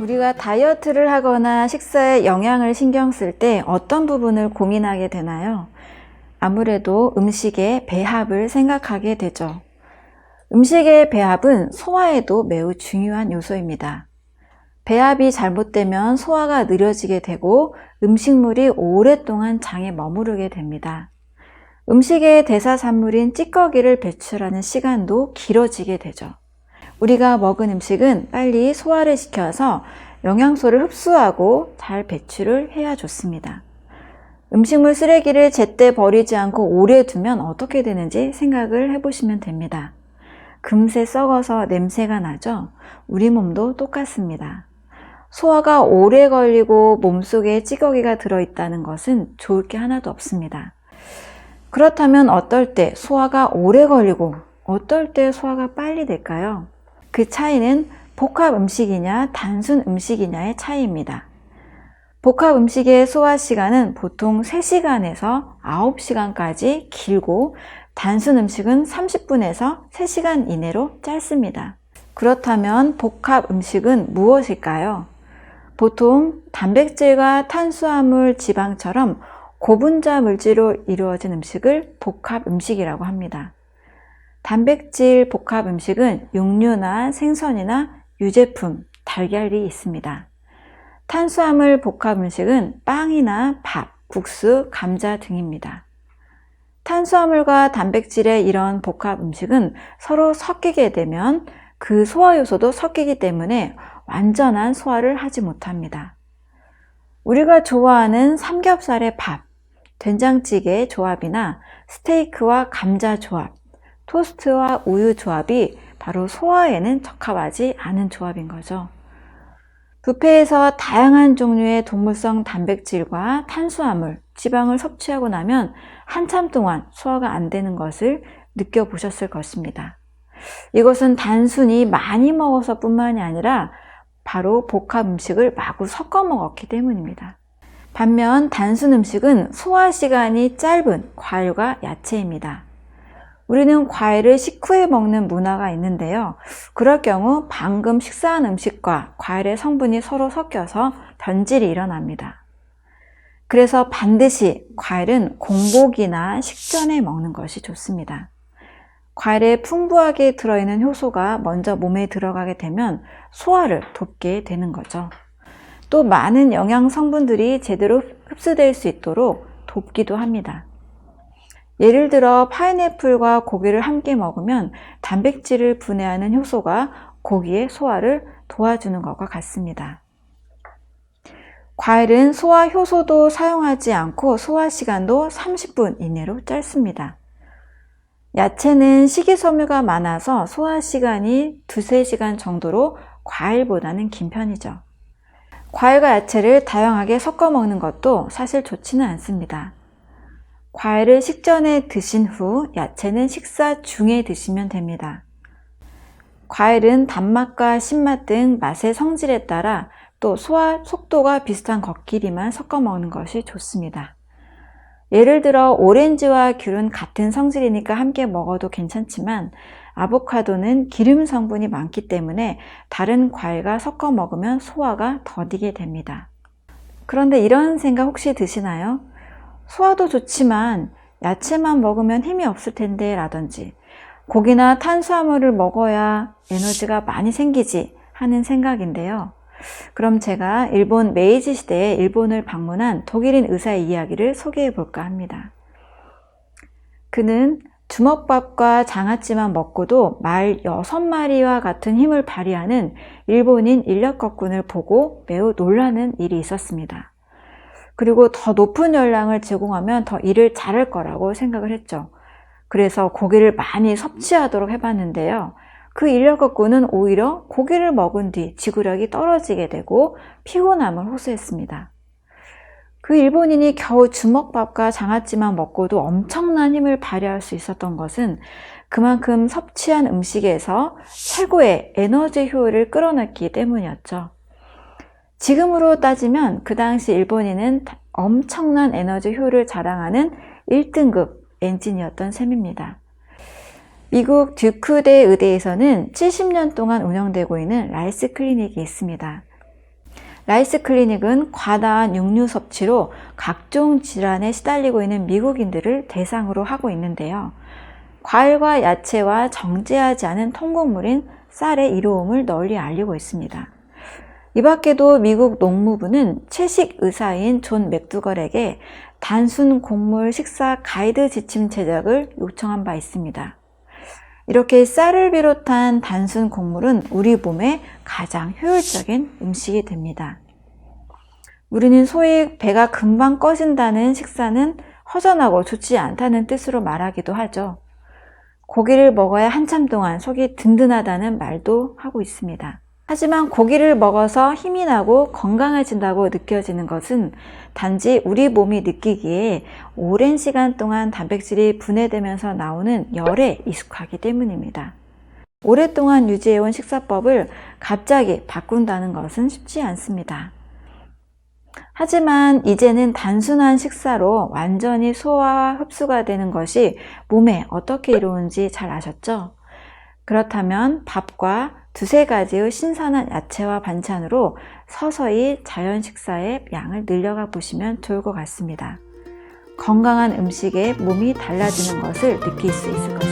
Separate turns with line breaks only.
우리가 다이어트를 하거나 식사에 영양을 신경 쓸 때 어떤 부분을 고민하게 되나요? 아무래도 음식의 배합을 생각하게 되죠. 음식의 배합은 소화에도 매우 중요한 요소입니다. 배합이 잘못되면 소화가 느려지게 되고 음식물이 오랫동안 장에 머무르게 됩니다. 음식의 대사산물인 찌꺼기를 배출하는 시간도 길어지게 되죠. 우리가 먹은 음식은 빨리 소화를 시켜서 영양소를 흡수하고 잘 배출을 해야 좋습니다. 음식물 쓰레기를 제때 버리지 않고 오래 두면 어떻게 되는지 생각을 해보시면 됩니다. 금세 썩어서 냄새가 나죠? 우리 몸도 똑같습니다. 소화가 오래 걸리고 몸속에 찌꺼기가 들어있다는 것은 좋을 게 하나도 없습니다. 그렇다면 어떨 때 소화가 오래 걸리고 어떨 때 소화가 빨리 될까요? 그 차이는 복합 음식이냐 단순 음식이냐의 차이입니다. 복합 음식의 소화 시간은 보통 3시간에서 9시간까지 길고 단순 음식은 30분에서 3시간 이내로 짧습니다. 그렇다면 복합 음식은 무엇일까요? 보통 단백질과 탄수화물, 지방처럼 고분자 물질로 이루어진 음식을 복합 음식이라고 합니다. 단백질 복합 음식은 육류나 생선이나 유제품, 달걀이 있습니다. 탄수화물 복합 음식은 빵이나 밥, 국수, 감자 등입니다. 탄수화물과 단백질의 이런 복합 음식은 서로 섞이게 되면 그 소화 요소도 섞이기 때문에 완전한 소화를 하지 못합니다. 우리가 좋아하는 삼겹살의 밥, 된장찌개 조합이나 스테이크와 감자 조합, 토스트와 우유 조합이 바로 소화에는 적합하지 않은 조합인 거죠. 뷔페에서 다양한 종류의 동물성 단백질과 탄수화물, 지방을 섭취하고 나면 한참 동안 소화가 안 되는 것을 느껴보셨을 것입니다. 이것은 단순히 많이 먹어서 뿐만이 아니라 바로 복합 음식을 마구 섞어 먹었기 때문입니다. 반면 단순 음식은 소화 시간이 짧은 과일과 야채입니다. 우리는 과일을 식후에 먹는 문화가 있는데요. 그럴 경우 방금 식사한 음식과 과일의 성분이 서로 섞여서 변질이 일어납니다. 그래서 반드시 과일은 공복이나 식전에 먹는 것이 좋습니다. 과일에 풍부하게 들어있는 효소가 먼저 몸에 들어가게 되면 소화를 돕게 되는 거죠. 또 많은 영양 성분들이 제대로 흡수될 수 있도록 돕기도 합니다. 예를 들어 파인애플과 고기를 함께 먹으면 단백질을 분해하는 효소가 고기의 소화를 도와주는 것과 같습니다. 과일은 소화 효소도 사용하지 않고 소화 시간도 30분 이내로 짧습니다. 야채는 식이섬유가 많아서 소화 시간이 2-3시간 정도로 과일보다는 긴 편이죠. 과일과 야채를 다양하게 섞어 먹는 것도 사실 좋지는 않습니다. 과일을 식전에 드신 후 야채는 식사 중에 드시면 됩니다. 과일은 단맛과 신맛 등 맛의 성질에 따라 또 소화 속도가 비슷한 것끼리만 섞어 먹는 것이 좋습니다. 예를 들어 오렌지와 귤은 같은 성질이니까 함께 먹어도 괜찮지만 아보카도는 기름 성분이 많기 때문에 다른 과일과 섞어 먹으면 소화가 더디게 됩니다. 그런데 이런 생각 혹시 드시나요? 소화도 좋지만 야채만 먹으면 힘이 없을 텐데 라든지 고기나 탄수화물을 먹어야 에너지가 많이 생기지 하는 생각인데요. 그럼 제가 일본 메이지 시대에 일본을 방문한 독일인 의사의 이야기를 소개해 볼까 합니다. 그는 주먹밥과 장아찌만 먹고도 말 6마리와 같은 힘을 발휘하는 일본인 인력거꾼을 보고 매우 놀라는 일이 있었습니다. 그리고 더 높은 열량을 제공하면 더 일을 잘할 거라고 생각을 했죠. 그래서 고기를 많이 섭취하도록 해봤는데요. 그 인력거꾼은 오히려 고기를 먹은 뒤 지구력이 떨어지게 되고 피곤함을 호소했습니다. 그 일본인이 겨우 주먹밥과 장아찌만 먹고도 엄청난 힘을 발휘할 수 있었던 것은 그만큼 섭취한 음식에서 최고의 에너지 효율을 끌어냈기 때문이었죠. 지금으로 따지면 그 당시 일본인은 엄청난 에너지 효율을 자랑하는 1등급 엔지니어였던 셈입니다. 미국 듀크대 의대에서는 70년 동안 운영되고 있는 라이스 클리닉이 있습니다. 라이스 클리닉은 과다한 육류 섭취로 각종 질환에 시달리고 있는 미국인들을 대상으로 하고 있는데요. 과일과 야채와 정제하지 않은 통곡물인 쌀의 이로움을 널리 알리고 있습니다. 이 밖에도 미국 농무부는 채식 의사인 존 맥두걸에게 단순 곡물 식사 가이드 지침 제작을 요청한 바 있습니다. 이렇게 쌀을 비롯한 단순 곡물은 우리 몸에 가장 효율적인 음식이 됩니다. 우리는 소위 배가 금방 꺼진다는 식사는 허전하고 좋지 않다는 뜻으로 말하기도 하죠. 고기를 먹어야 한참 동안 속이 든든하다는 말도 하고 있습니다. 하지만 고기를 먹어서 힘이 나고 건강해진다고 느껴지는 것은 단지 우리 몸이 느끼기에 오랜 시간 동안 단백질이 분해되면서 나오는 열에 익숙하기 때문입니다. 오랫동안 유지해온 식사법을 갑자기 바꾼다는 것은 쉽지 않습니다. 하지만 이제는 단순한 식사로 완전히 소화와 흡수가 되는 것이 몸에 어떻게 이루어지는지 잘 아셨죠? 그렇다면 밥과 두세 가지의 신선한 야채와 반찬으로 서서히 자연 식사의 양을 늘려가 보시면 좋을 것 같습니다. 건강한 음식에 몸이 달라지는 것을 느낄 수 있을 것입니다.